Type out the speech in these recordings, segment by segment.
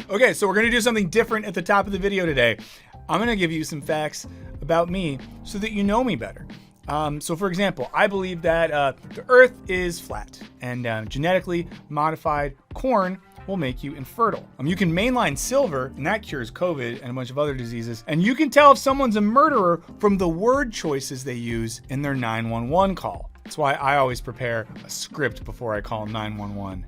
Okay, so we're gonna do something different at the top of the video today. I'm gonna give you some facts about me so that you know me better. So for example, I believe that the earth is flat and genetically modified corn will make you infertile. You can mainline silver and that cures COVID and a bunch of other diseases. And you can tell if someone's a murderer from the word choices they use in their 911 call. That's why I always prepare a script before I call 911.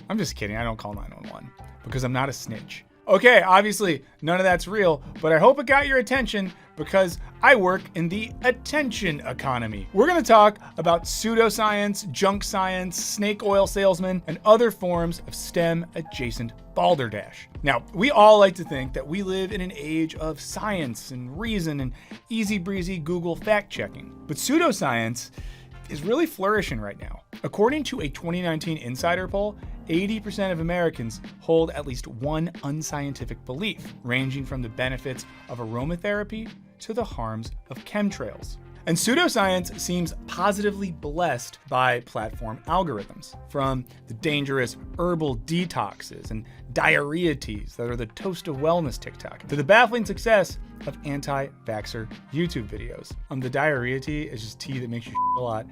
I'm just kidding, I don't call 911 because I'm not a snitch. Okay, obviously none of that's real, but I hope it got your attention because I work in the attention economy. We're gonna talk about pseudoscience, junk science, snake oil salesmen, and other forms of STEM adjacent balderdash. Now, we all like to think that we live in an age of science and reason and easy breezy Google fact checking, but pseudoscience is really flourishing right now. According to a 2019 Insider poll, 80% of Americans hold at least one unscientific belief, ranging from the benefits of aromatherapy to the harms of chemtrails. And pseudoscience seems positively blessed by platform algorithms, from the dangerous herbal detoxes and diarrhea teas that are the toast of wellness TikTok, to the baffling success of anti-vaxxer YouTube videos. The diarrhea tea is just tea that makes you shit a lot.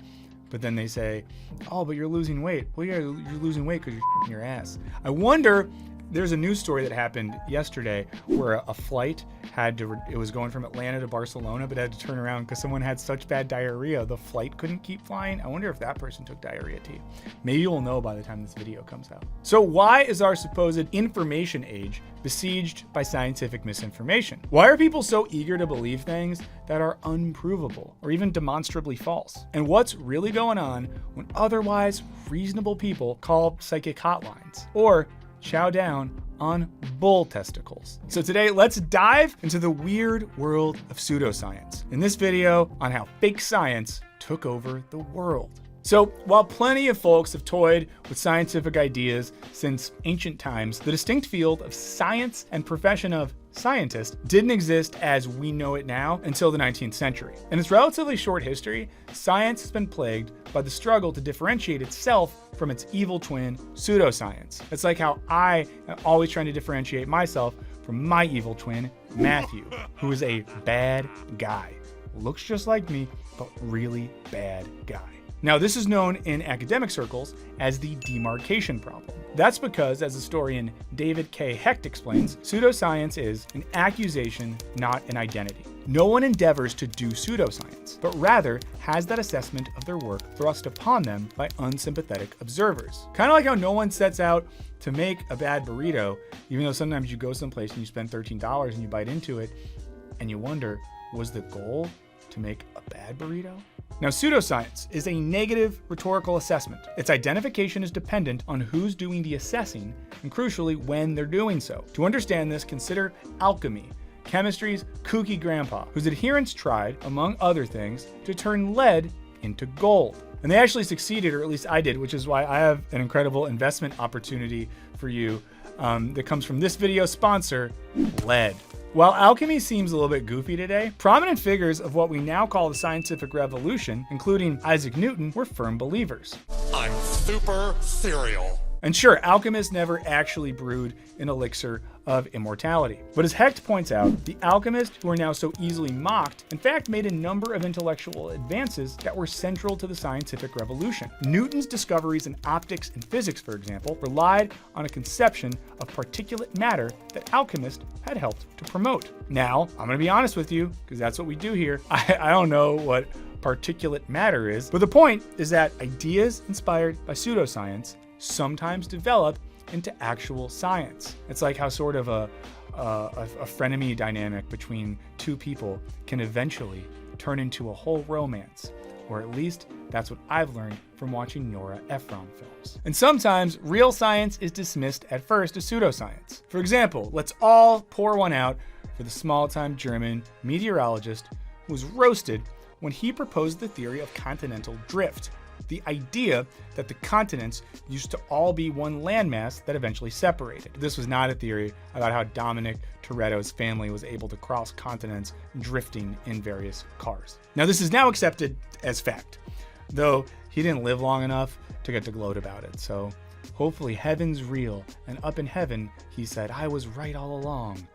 But then they say, oh, but you're losing weight. Well, yeah, you're losing weight because you're shitting your ass. I wonder, there's a news story that happened yesterday where a flight it was going from Atlanta to Barcelona, but had to turn around because someone had such bad diarrhea, the flight couldn't keep flying. I wonder if that person took diarrhea tea. Maybe you'll know by the time this video comes out. So why is our supposed information age besieged by scientific misinformation? Why are people so eager to believe things that are unprovable or even demonstrably false? And what's really going on when otherwise reasonable people call psychic hotlines or chow down on bull testicles? So today, let's dive into the weird world of pseudoscience in this video on how fake science took over the world. So while plenty of folks have toyed with scientific ideas since ancient times, the distinct field of science and profession of scientist didn't exist as we know it now until the 19th century. In its relatively short history, science has been plagued by the struggle to differentiate itself from its evil twin, pseudoscience. It's like how I am always trying to differentiate myself from my evil twin, Matthew, who is a bad guy. Looks just like me, but really bad guy. Now, this is known in academic circles as the demarcation problem. That's because, as historian David K. Hecht explains, pseudoscience is an accusation, not an identity. No one endeavors to do pseudoscience, but rather has that assessment of their work thrust upon them by unsympathetic observers. Kind of like how no one sets out to make a bad burrito, even though sometimes you go someplace and you spend $13 and you bite into it, and you wonder, was the goal to make a bad burrito? Now, pseudoscience is a negative rhetorical assessment. Its identification is dependent on who's doing the assessing, and crucially, when they're doing so. To understand this, consider alchemy, chemistry's kooky grandpa, whose adherents tried, among other things, to turn lead into gold. And they actually succeeded, or at least I did, which is why I have an incredible investment opportunity for you that comes from this video sponsor, lead. While alchemy seems a little bit goofy today, prominent figures of what we now call the scientific revolution, including Isaac Newton, were firm believers. I'm super cereal. And sure, alchemists never actually brewed an elixir of immortality. But as Hecht points out, the alchemists who are now so easily mocked, in fact, made a number of intellectual advances that were central to the scientific revolution. Newton's discoveries in optics and physics, for example, relied on a conception of particulate matter that alchemists had helped to promote. Now, I'm gonna be honest with you, because that's what we do here. I don't know what particulate matter is, but the point is that ideas inspired by pseudoscience sometimes develop into actual science. It's like how sort of a frenemy dynamic between two people can eventually turn into a whole romance, or at least that's what I've learned from watching Nora Ephron films. And sometimes real science is dismissed at first as pseudoscience. For example, let's all pour one out for the small-time German meteorologist who was roasted when he proposed the theory of continental drift, the idea that the continents used to all be one landmass that eventually separated. This was not a theory about how Dominic Toretto's family was able to cross continents drifting in various cars. Now, this is now accepted as fact, though he didn't live long enough to get to gloat about it. So hopefully heaven's real, and up in heaven, he said, I was right all along.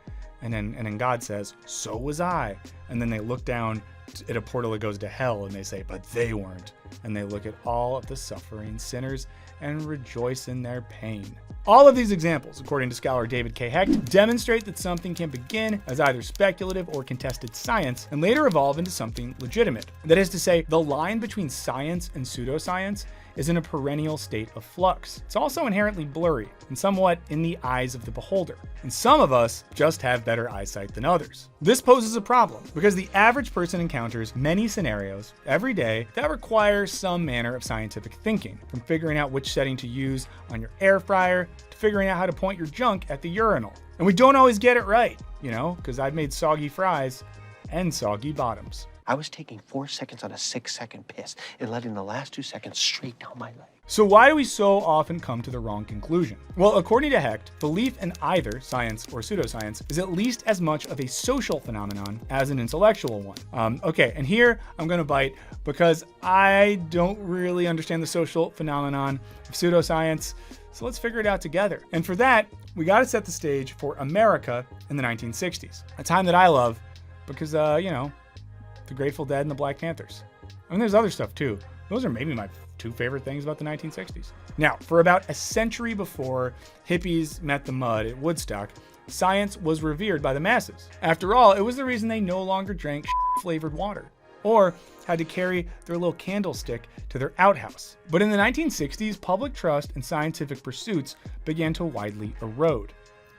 And then God says, so was I. And then they look down at a portal that goes to hell and they say, but they weren't. And they look at all of the suffering sinners and rejoice in their pain. All of these examples, according to scholar David K. Hecht, demonstrate that something can begin as either speculative or contested science and later evolve into something legitimate. That is to say, the line between science and pseudoscience is in a perennial state of flux. It's also inherently blurry and somewhat in the eyes of the beholder. And some of us just have better eyesight than others. This poses a problem because the average person encounters many scenarios every day that require some manner of scientific thinking, from figuring out which setting to use on your air fryer to figuring out how to point your junk at the urinal. And we don't always get it right, because I've made soggy fries and soggy bottoms. I was taking 4 seconds on a 6-second piss and letting the last 2 seconds straight down my leg. So why do we so often come to the wrong conclusion? Well, according to Hecht, belief in either science or pseudoscience is at least as much of a social phenomenon as an intellectual one. Okay, and here I'm gonna bite because I don't really understand the social phenomenon of pseudoscience, so let's figure it out together. And for that, we gotta set the stage for America in the 1960s, a time that I love because, the Grateful Dead and the Black Panthers. I mean, there's other stuff too. Those are maybe my 2 favorite things about the 1960s. Now, for about a century before hippies met the mud at Woodstock, science was revered by the masses. After all, it was the reason they no longer drank flavored water or had to carry their little candlestick to their outhouse. But in the 1960s, public trust in scientific pursuits began to widely erode.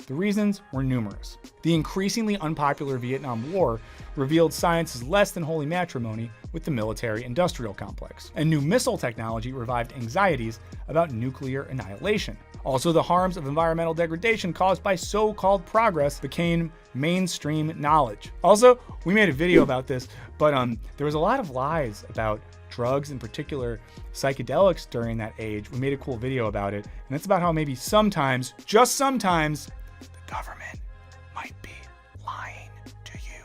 The reasons were numerous. The increasingly unpopular Vietnam War revealed science as less than holy matrimony with the military-industrial complex, and new missile technology revived anxieties about nuclear annihilation. Also, the harms of environmental degradation caused by so-called progress became mainstream knowledge. Also, we made a video about this, but there was a lot of lies about drugs, in particular psychedelics, during that age. We made a cool video about it, and it's about how maybe sometimes, just sometimes, the government might be lying to you.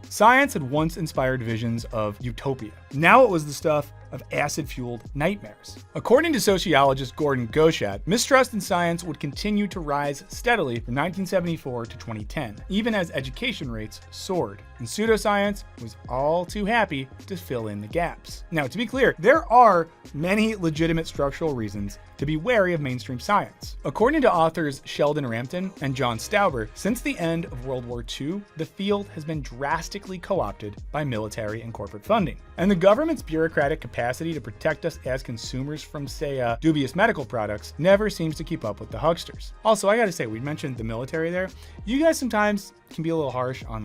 Science had once inspired visions of utopia. Now it was the stuff of acid-fueled nightmares. According to sociologist Gordon Goshat, mistrust in science would continue to rise steadily from 1974 to 2010, even as education rates soared, and pseudoscience was all too happy to fill in the gaps. Now, to be clear, there are many legitimate structural reasons to be wary of mainstream science. According to authors Sheldon Rampton and John Stauber, since the end of World War II, the field has been drastically co-opted by military and corporate funding. And the government's bureaucratic capacity to protect us as consumers from, say, dubious medical products never seems to keep up with the hucksters. Also, I gotta say, we mentioned the military there. You guys sometimes can be a little harsh on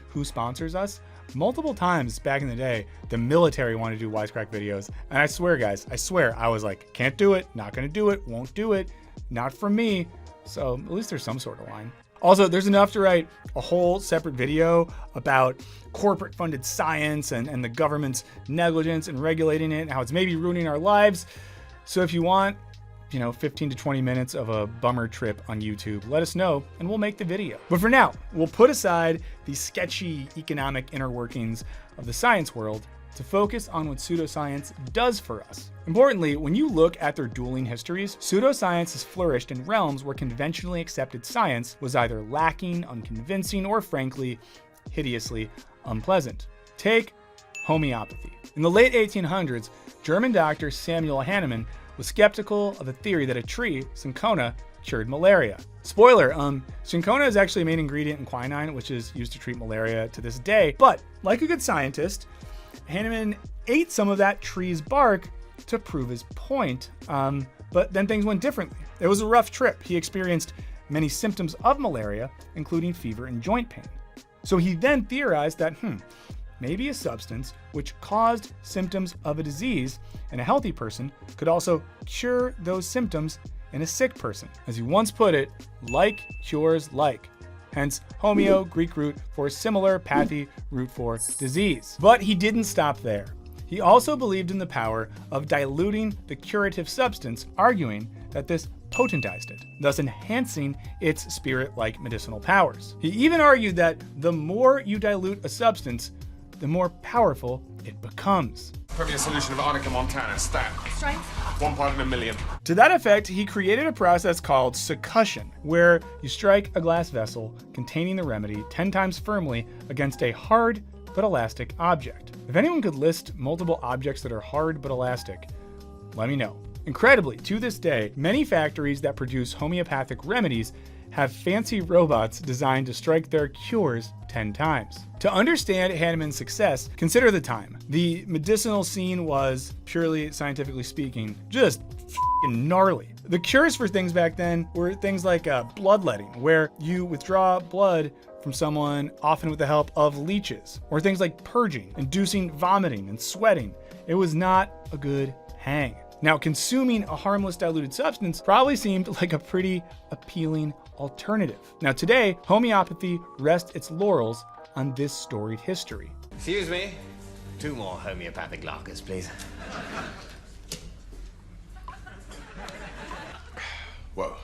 who sponsors us. Multiple times back in the day, the military wanted to do Wisecrack videos. And I swear, guys, I was like, can't do it, not gonna do it, won't do it, not for me. So at least there's some sort of line. Also, there's enough to write a whole separate video about corporate funded science and the government's negligence in regulating it and how it's maybe ruining our lives. So if you want, 15 to 20 minutes of a bummer trip on YouTube, let us know and we'll make the video. But for now, we'll put aside the sketchy economic inner workings of the science world to focus on what pseudoscience does for us. Importantly, when you look at their dueling histories, pseudoscience has flourished in realms where conventionally accepted science was either lacking, unconvincing, or frankly, hideously unpleasant. Take homeopathy. In the late 1800s, German doctor Samuel Hahnemann was skeptical of the theory that a tree, cinchona, cured malaria. Spoiler, cinchona is actually a main ingredient in quinine, which is used to treat malaria to this day. But like a good scientist, Hahnemann ate some of that tree's bark to prove his point, but then things went differently. It was a rough trip. He experienced many symptoms of malaria, including fever and joint pain. So he then theorized that, maybe a substance which caused symptoms of a disease in a healthy person could also cure those symptoms in a sick person. As he once put it, like cures like. Hence, homeo, Greek root for similar, pathy, root for disease. But he didn't stop there. He also believed in the power of diluting the curative substance, arguing that this potentized it, thus enhancing its spirit-like medicinal powers. He even argued that the more you dilute a substance, the more powerful it becomes. Premier solution of Arnica montana, stat. Strength? 1 part in a million. To that effect, he created a process called succussion, where you strike a glass vessel containing the remedy 10 times firmly against a hard but elastic object. If anyone could list multiple objects that are hard but elastic, let me know. Incredibly, to this day, many factories that produce homeopathic remedies have fancy robots designed to strike their cures 10 times. To understand Hahnemann's success, consider the time. The medicinal scene was, purely scientifically speaking, just f***ing gnarly. The cures for things back then were things like bloodletting, where you withdraw blood from someone, often with the help of leeches, or things like purging, inducing vomiting and sweating. It was not a good hang. Now, consuming a harmless diluted substance probably seemed like a pretty appealing alternative. Now, today, homeopathy rests its laurels on this storied history. Excuse me. 2 more homeopathic lagers, please. Whoa,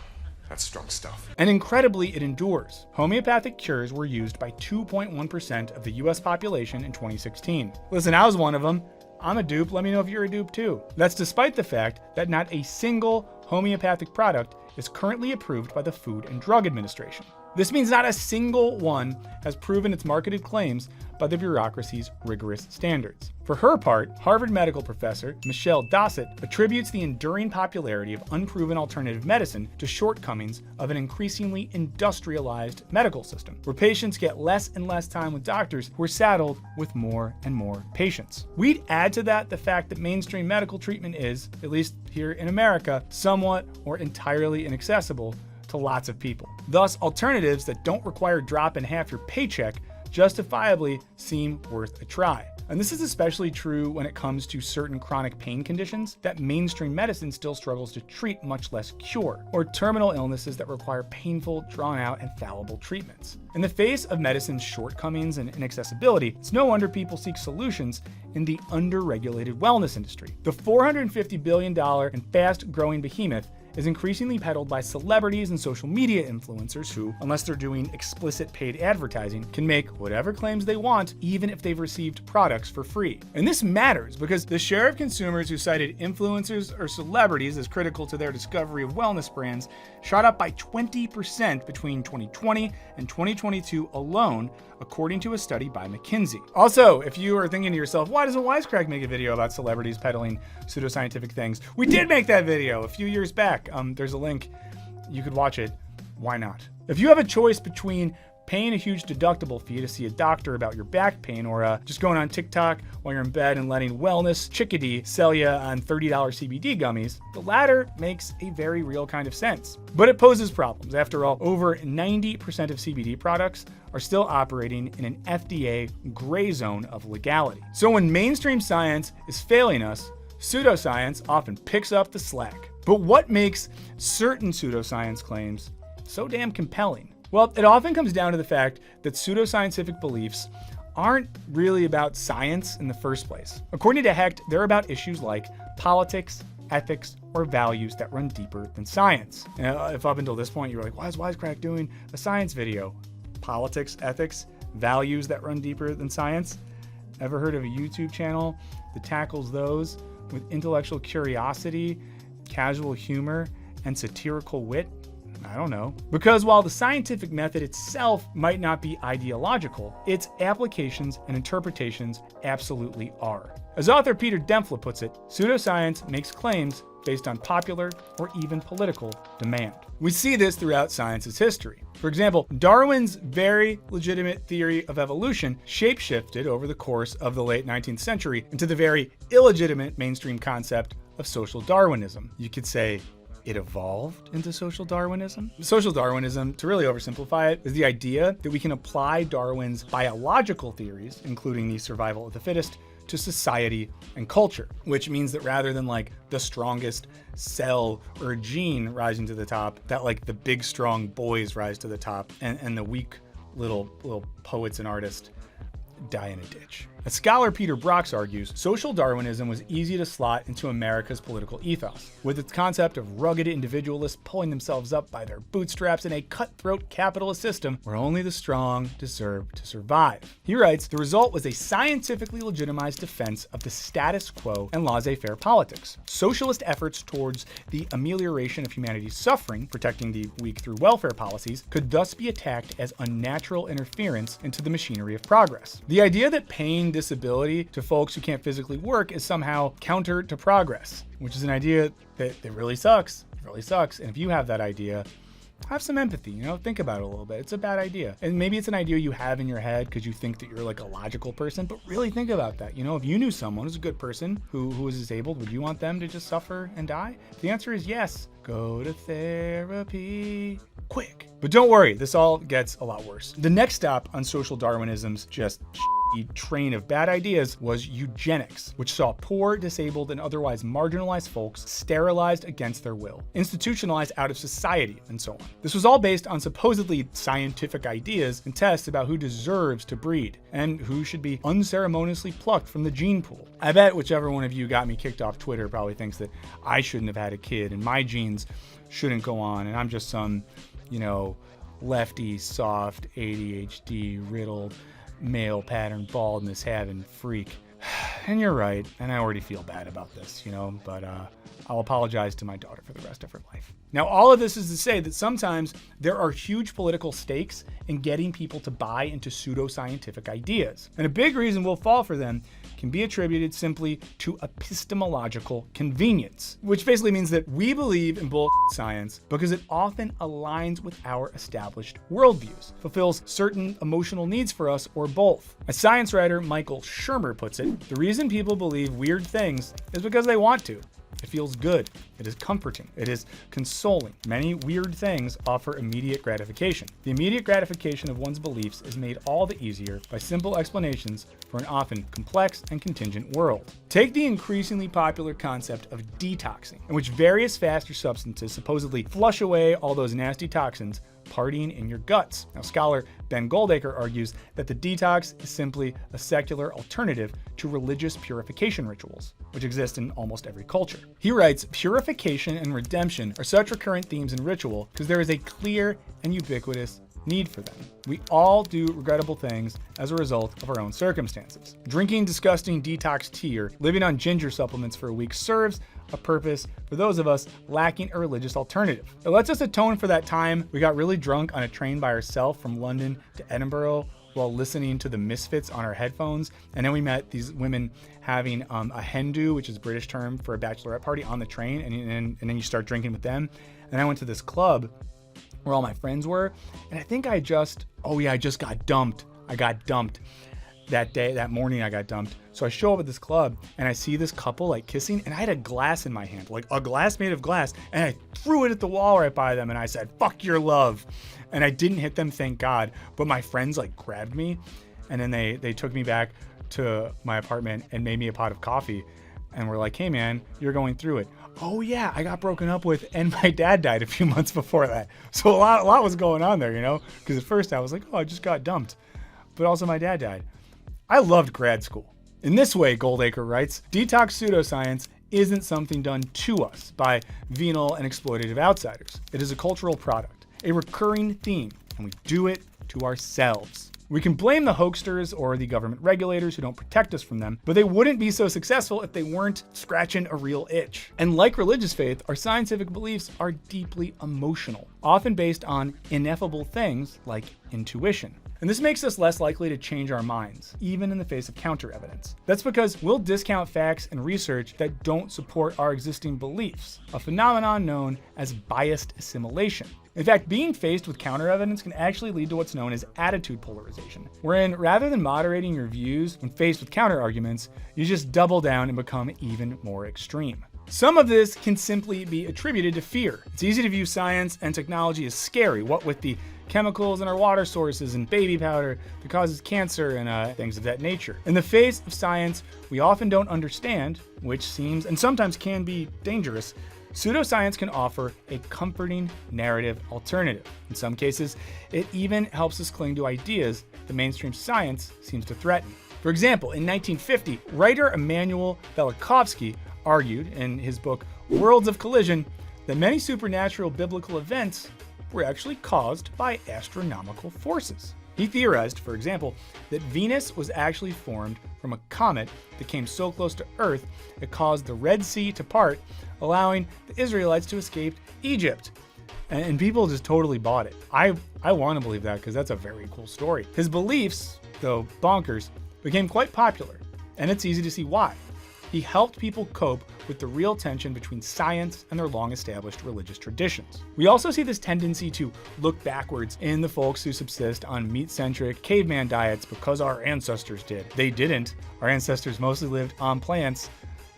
that's strong stuff. And incredibly, it endures. Homeopathic cures were used by 2.1% of the US population in 2016. Listen, I was one of them. I'm a dupe. Let me know if you're a dupe too. That's despite the fact that not a single homeopathic product is currently approved by the Food and Drug Administration. This means not a single one has proven its marketed claims by the bureaucracy's rigorous standards. For her part, Harvard medical professor Michelle Dossett attributes the enduring popularity of unproven alternative medicine to shortcomings of an increasingly industrialized medical system, where patients get less and less time with doctors who are saddled with more and more patients. We'd add to that the fact that mainstream medical treatment is, at least here in America, somewhat or entirely inaccessible to lots of people. Thus, alternatives that don't require dropping half your paycheck justifiably seem worth a try. And this is especially true when it comes to certain chronic pain conditions that mainstream medicine still struggles to treat, much less cure, or terminal illnesses that require painful, drawn-out, and fallible treatments. In the face of medicine's shortcomings and inaccessibility, it's no wonder people seek solutions in the under-regulated wellness industry. The $450 billion and fast-growing behemoth is increasingly peddled by celebrities and social media influencers who, unless they're doing explicit paid advertising, can make whatever claims they want even if they've received products for free. And this matters because the share of consumers who cited influencers or celebrities as critical to their discovery of wellness brands shot up by 20% between 2020 and 2022 alone, according to a study by McKinsey. Also, if you are thinking to yourself, why doesn't Wisecrack make a video about celebrities peddling pseudoscientific things? We did make that video a few years back. There's a link. You could watch it. Why not? If you have a choice between paying a huge deductible fee to see a doctor about your back pain, or just going on TikTok while you're in bed and letting Wellness Chickadee sell you on $30 CBD gummies, the latter makes a very real kind of sense. But it poses problems. After all, over 90% of CBD products are still operating in an FDA gray zone of legality. So when mainstream science is failing us, pseudoscience often picks up the slack. But what makes certain pseudoscience claims so damn compelling? Well, it often comes down to the fact that pseudoscientific beliefs aren't really about science in the first place. According to Hecht, they're about issues like politics, ethics, or values that run deeper than science. If up until this point you were like, why is Wisecrack doing a science video? Politics, ethics, values that run deeper than science? Ever heard of a YouTube channel that tackles those with intellectual curiosity, casual humor, and satirical wit? I don't know. Because while the scientific method itself might not be ideological, its applications and interpretations absolutely are. As author Peter Dempfle puts it, pseudoscience makes claims based on popular or even political demand. We see this throughout science's history. For example, Darwin's very legitimate theory of evolution shapeshifted over the course of the late 19th century into the very illegitimate mainstream concept of social Darwinism. You could say it evolved into social Darwinism. Social Darwinism, to really oversimplify it, is the idea that we can apply Darwin's biological theories, including the survival of the fittest, to society and culture, which means that rather than like the strongest cell or gene rising to the top, that like the big strong boys rise to the top and the weak little poets and artists die in a ditch. As scholar Peter Brox argues, social Darwinism was easy to slot into America's political ethos, with its concept of rugged individualists pulling themselves up by their bootstraps in a cutthroat capitalist system where only the strong deserve to survive. He writes, the result was a scientifically legitimized defense of the status quo and laissez-faire politics. Socialist efforts towards the amelioration of humanity's suffering, protecting the weak through welfare policies, could thus be attacked as unnatural interference into the machinery of progress. The idea that paying disability to folks who can't physically work is somehow counter to progress, which is an idea that really sucks. It really sucks. And if you have that idea, have some empathy, think about it a little bit. It's a bad idea. And maybe it's an idea you have in your head because you think that you're like a logical person, but really think about that. If you knew someone who's a good person who is disabled, would you want them to just suffer and die? The answer is yes. Go to therapy quick. But don't worry, this all gets a lot worse. The next stop on social Darwinism's just train of bad ideas was eugenics, which saw poor, disabled, and otherwise marginalized folks sterilized against their will, institutionalized out of society, and so on. This was all based on supposedly scientific ideas and tests about who deserves to breed and who should be unceremoniously plucked from the gene pool. I bet whichever one of you got me kicked off Twitter probably thinks that I shouldn't have had a kid and my genes shouldn't go on and I'm just some, lefty, soft, ADHD riddled male pattern baldness having freak. And you're right, and I already feel bad about this, but I'll apologize to my daughter for the rest of her life. Now, all of this is to say that sometimes there are huge political stakes in getting people to buy into pseudoscientific ideas. And a big reason we'll fall for them can be attributed simply to epistemological convenience, which basically means that we believe in bullshit science because it often aligns with our established worldviews, fulfills certain emotional needs for us, or both. As science writer Michael Scherker puts it, the reason people believe weird things is because they want to. It feels good. It is comforting. It is consoling. Many weird things offer immediate gratification. The immediate gratification of one's beliefs is made all the easier by simple explanations for an often complex and contingent world. Take the increasingly popular concept of detoxing, in which various faster substances supposedly flush away all those nasty toxins partying in your guts. Now, scholar Ben Goldacre argues that the detox is simply a secular alternative to religious purification rituals, which exist in almost every culture. He writes, purification and redemption are such recurrent themes in ritual because there is a clear and ubiquitous need for them. We all do regrettable things as a result of our own circumstances. Drinking disgusting detox tea or living on ginger supplements for a week serves a purpose for those of us lacking a religious alternative. It lets us atone for that time we got really drunk on a train by ourselves from London to Edinburgh while listening to the Misfits on our headphones. And then we met these women having a hen do, which is a British term for a bachelorette party, on the train. And then you start drinking with them. And I went to this club where all my friends were. And I think I just got dumped. I got dumped that morning. I got dumped. So I show up at this club and I see this couple like kissing, and I had a glass in my hand, like a glass made of glass, and I threw it at the wall right by them and I said, "Fuck your love." And I didn't hit them, thank God, but my friends like grabbed me and then they took me back to my apartment and made me a pot of coffee and were like, "Hey man, you're going through it." Oh yeah, I got broken up with and my dad died a few months before that. So a lot was going on there, because at first I was like, "Oh, I just got dumped." But also my dad died. I loved grad school. In this way, Goldacre writes, detox pseudoscience isn't something done to us by venal and exploitative outsiders. It is a cultural product, a recurring theme, and we do it to ourselves. We can blame the hoaxsters or the government regulators who don't protect us from them, but they wouldn't be so successful if they weren't scratching a real itch. And like religious faith, our scientific beliefs are deeply emotional, often based on ineffable things like intuition. And this makes us less likely to change our minds, even in the face of counter-evidence. That's because we'll discount facts and research that don't support our existing beliefs, a phenomenon known as biased assimilation. In fact, being faced with counter-evidence can actually lead to what's known as attitude polarization, wherein rather than moderating your views when faced with counter-arguments, you just double down and become even more extreme. Some of this can simply be attributed to fear. It's easy to view science and technology as scary, what with the chemicals in our water sources and baby powder that causes cancer and things of that nature. In the face of science we often don't understand, which seems and sometimes can be dangerous, pseudoscience can offer a comforting narrative alternative. In some cases, it even helps us cling to ideas the mainstream science seems to threaten. For example, in 1950, writer Immanuel Velikovsky argued in his book Worlds of Collision that many supernatural biblical events were actually caused by astronomical forces. He theorized, for example, that Venus was actually formed from a comet that came so close to Earth it caused the Red Sea to part, allowing the Israelites to escape Egypt. And people just totally bought it. I want to believe that because that's a very cool story. His beliefs, though bonkers, became quite popular, and it's easy to see why. He helped people cope with the real tension between science and their long-established religious traditions. We also see this tendency to look backwards in the folks who subsist on meat-centric caveman diets because our ancestors did. They didn't. Our ancestors mostly lived on plants.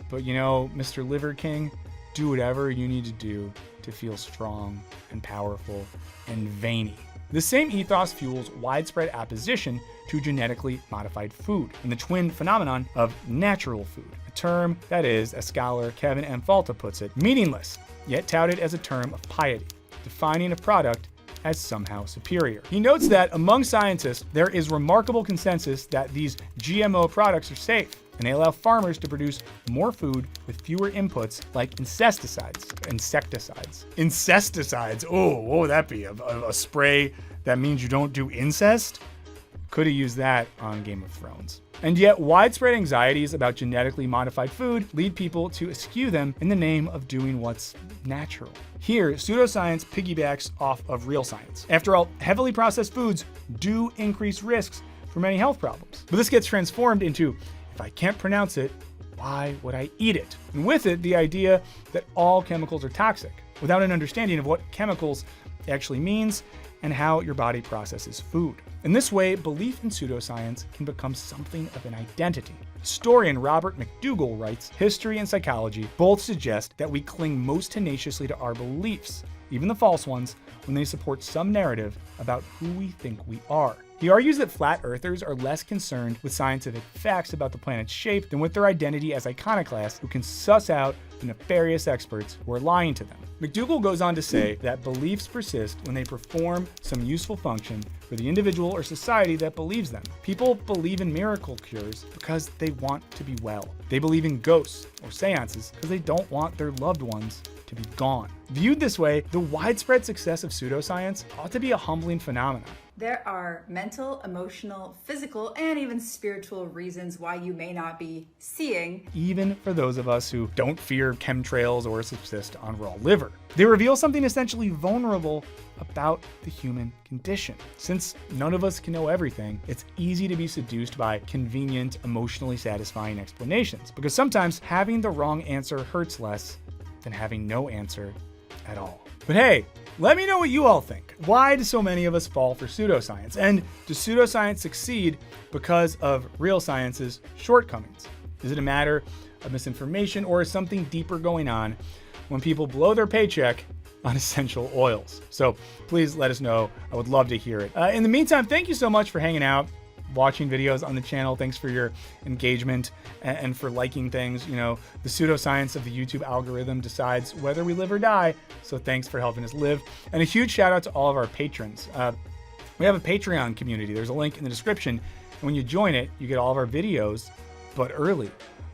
But you know, Mr. Liver King, do whatever you need to do to feel strong and powerful and veiny. The same ethos fuels widespread opposition to genetically modified food and the twin phenomenon of natural food, a term that is, as scholar Kevin M. Falta puts it, meaningless, yet touted as a term of piety, defining a product as somehow superior. He notes that among scientists, there is remarkable consensus that these GMO products are safe, and they allow farmers to produce more food with fewer inputs like insecticides. Oh, what would that be? A spray that means you don't do incest? Could have used that on Game of Thrones. And yet, widespread anxieties about genetically modified food lead people to eschew them in the name of doing what's natural. Here, pseudoscience piggybacks off of real science. After all, heavily processed foods do increase risks for many health problems. But this gets transformed into, if I can't pronounce it, why would I eat it? And with it, the idea that all chemicals are toxic, without an understanding of what chemicals actually means and how your body processes food. In this way, belief in pseudoscience can become something of an identity. Historian Robert McDougall writes, history and psychology both suggest that we cling most tenaciously to our beliefs, even the false ones, when they support some narrative about who we think we are. He argues that flat earthers are less concerned with scientific facts about the planet's shape than with their identity as iconoclasts who can suss out the nefarious experts who are lying to them. McDougall goes on to say that beliefs persist when they perform some useful function for the individual or society that believes them. People believe in miracle cures because they want to be well. They believe in ghosts or seances because they don't want their loved ones to be gone. Viewed this way, the widespread success of pseudoscience ought to be a humbling phenomenon. There are mental, emotional, physical, and even spiritual reasons why you may not be seeing. Even for those of us who don't fear chemtrails or subsist on raw liver. They reveal something essentially vulnerable about the human condition. Since none of us can know everything, it's easy to be seduced by convenient, emotionally satisfying explanations, because sometimes having the wrong answer hurts less than having no answer at all. But hey, let me know what you all think. Why do so many of us fall for pseudoscience? And does pseudoscience succeed because of real science's shortcomings? Is it a matter of misinformation, or is something deeper going on when people blow their paycheck on essential oils? So please let us know. I would love to hear it. In the meantime, thank you so much for hanging out, watching videos on the channel. Thanks for your engagement and for liking things. You know, the pseudoscience of the YouTube algorithm decides whether we live or die. So thanks for helping us live. And a huge shout out to all of our patrons. We have a Patreon community. There's a link in the description. And when you join it, you get all of our videos, but early,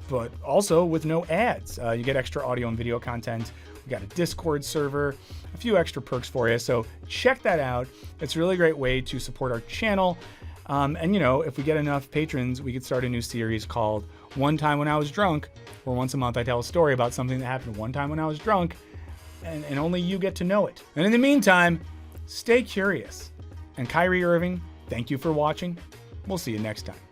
but also with no ads. You get extra audio and video content. We got a Discord server, a few extra perks for you. So check that out. It's a really great way to support our channel. And you know, if we get enough patrons, we could start a new series called One Time When I Was Drunk, where once a month I tell a story about something that happened one time when I was drunk, and only you get to know it. And in the meantime, stay curious. And Kyrie Irving, thank you for watching. We'll see you next time.